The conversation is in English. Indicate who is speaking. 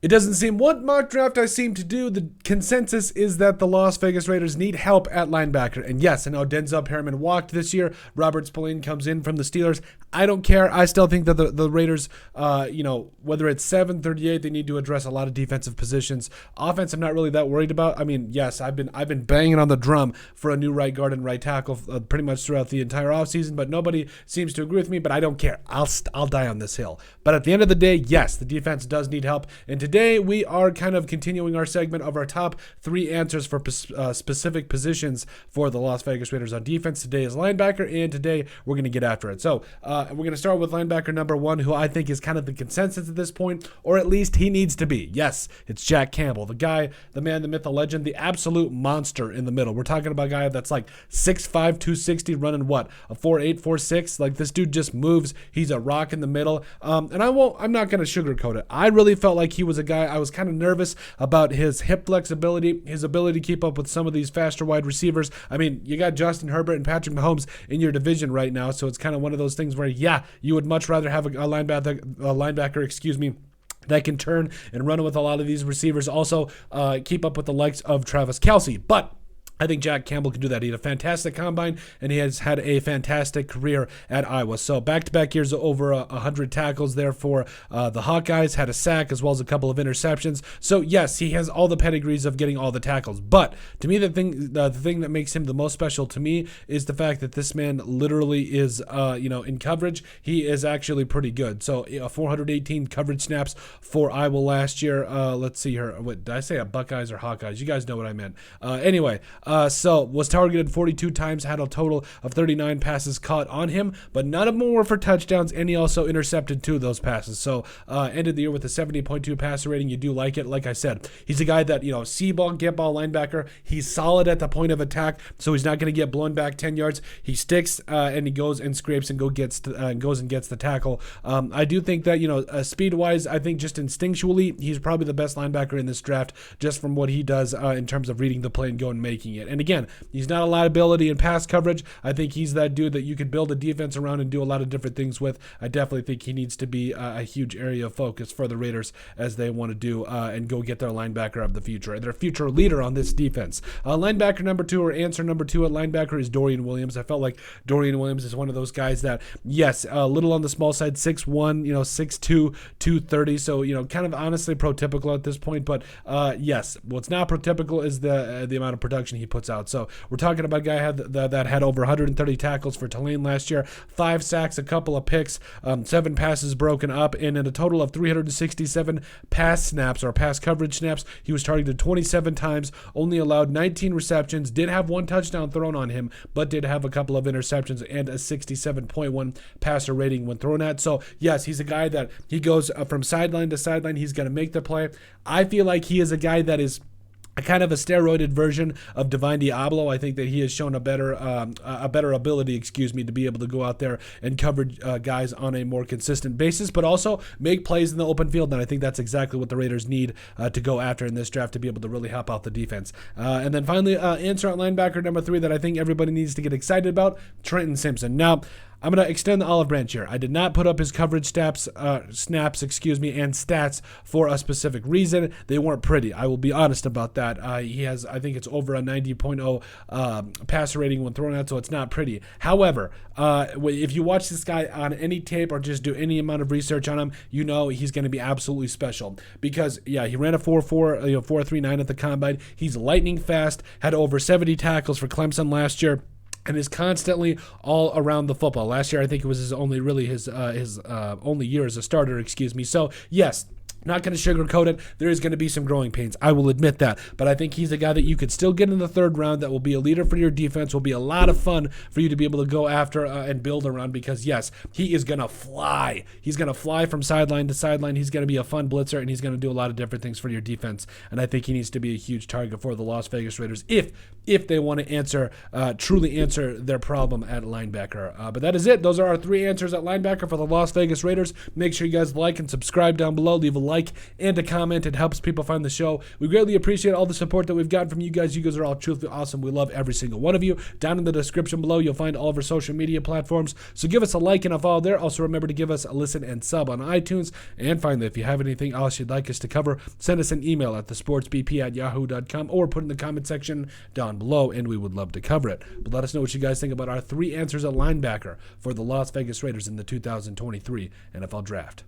Speaker 1: It doesn't seem what mock draft I seem to do. The consensus is that the Las Vegas Raiders need help at linebacker. And yes, I know Denzel Perryman walked this year. Robert Spillane comes in from the Steelers. I don't care. I still think that the Raiders, whether it's 7, 38, they need to address a lot of defensive positions. Offense, I'm not really that worried about. I mean, yes, I've been banging on the drum for a new right guard and right tackle pretty much throughout the entire offseason, but nobody seems to agree with me. But I don't care. I'll die on this hill. But at the end of the day, yes, the defense does need help. And today we are kind of continuing our segment of our top 3 answers for specific positions for the Las Vegas Raiders on defense. Today is linebacker, and today we're going to get after it. So we're going to start with linebacker number 1, who I think is kind of the consensus at this point, or at least he needs to be. Yes, it's Jack Campbell, the guy, the man, the myth, the legend, the absolute monster in the middle. We're talking about a guy that's like 6'5", 260, running what, a 4'8", 4'6". Like, this dude just moves. He's a rock in the middle. And I'm not going to sugarcoat it. I really felt like he was a guy. I was kind of nervous about his hip flexibility, his ability to keep up with some of these faster wide receivers. I mean, you got Justin Herbert and Patrick Mahomes in your division right now, so it's kind of one of those things where, yeah, you would much rather have a linebacker, that can turn and run with a lot of these receivers. Also, keep up with the likes of Travis Kelce. But I think Jack Campbell can do that. He had a fantastic combine, and he has had a fantastic career at Iowa. So back-to-back years, over 100 tackles there for the Hawkeyes, had a sack as well as a couple of interceptions. So yes, he has all the pedigrees of getting all the tackles. But to me, the thing that makes him the most special to me is the fact that this man literally is, in coverage, he is actually pretty good. So 418 coverage snaps for Iowa last year. Let's see here. What did I say? Buckeyes or Hawkeyes? You guys know what I meant. Anyway. So was targeted 42 times, had a total of 39 passes caught on him, but none of them were for touchdowns, and he also intercepted 2 of those passes. So ended the year with a 70.2 passer rating. You do like it. Like I said, he's a guy that, see ball, get ball linebacker. He's solid at the point of attack, so he's not going to get blown back 10 yards. He sticks and he goes and scrapes and goes and gets the tackle. I do think that, speed-wise, I think just instinctually, he's probably the best linebacker in this draft, just from what he does in terms of reading the play and going and making it. And again, he's not a liability in pass coverage. I think he's that dude that you could build a defense around and do a lot of different things with. I definitely think he needs to be a huge area of focus for the Raiders as they want to do and go get their linebacker of the future, their future leader on this defense. Linebacker number 2, or answer number 2 at linebacker, is Dorian Williams. I felt like Dorian Williams is one of those guys that, yes, a little on the small side, 6'1", 6'2", 230. So, kind of honestly prototypical at this point. But yes, what's not prototypical is the amount of production he puts out. So we're talking about a guy that had over 130 tackles for Tulane last year, 5 sacks, a couple of picks, 7 passes broken up, and in a total of 367 pass snaps or pass coverage snaps, he was targeted 27 times, only allowed 19 receptions, did have 1 touchdown thrown on him, but did have a couple of interceptions and a 67.1 passer rating when thrown at. So yes, he's a guy that he goes from sideline to sideline. He's going to make the play. I feel like he is a guy that is a kind of a steroided version of Divine Diablo. I think that he has shown a better ability, to be able to go out there and cover guys on a more consistent basis, but also make plays in the open field. And I think that's exactly what the Raiders need to go after in this draft to be able to really help out the defense. And then finally, answer at linebacker number 3 that I think everybody needs to get excited about, Trenton Simpson. Now, I'm going to extend the olive branch here. I did not put up his coverage snaps, and stats for a specific reason. They weren't pretty. I will be honest about that. He has, I think it's over a 90.0 passer rating when thrown out, so it's not pretty. However, if you watch this guy on any tape or just do any amount of research on him, he's going to be absolutely special. Because, yeah, he ran a 4.4, 4.39 at the combine. He's lightning fast, had over 70 tackles for Clemson last year, and is constantly all around the football. Last year, I think it was his only year as a starter, So, yes, not going to sugarcoat it. There is going to be some growing pains. I will admit that. But I think he's a guy that you could still get in the 3rd round that will be a leader for your defense, will be a lot of fun for you to be able to go after and build around because, yes, he is going to fly. He's going to fly from sideline to sideline. He's going to be a fun blitzer, and he's going to do a lot of different things for your defense. And I think he needs to be a huge target for the Las Vegas Raiders if they want to truly answer their problem at linebacker. But that is it. Those are our 3 answers at linebacker for the Las Vegas Raiders. Make sure you guys like and subscribe down below. Leave a like and a comment. It helps people find the show. We greatly appreciate all the support that we've gotten from you guys. You guys are all truthfully awesome. We love every single one of you. Down in the description below, you'll find all of our social media platforms. So give us a like and a follow there. Also remember to give us a listen and sub on iTunes. And finally, if you have anything else you'd like us to cover, send us an email at thesportsbp@yahoo.com or put in the comment section down below, and we would love to cover it. But let us know what you guys think about our 3 answers at linebacker for the Las Vegas Raiders in the 2023 NFL Draft.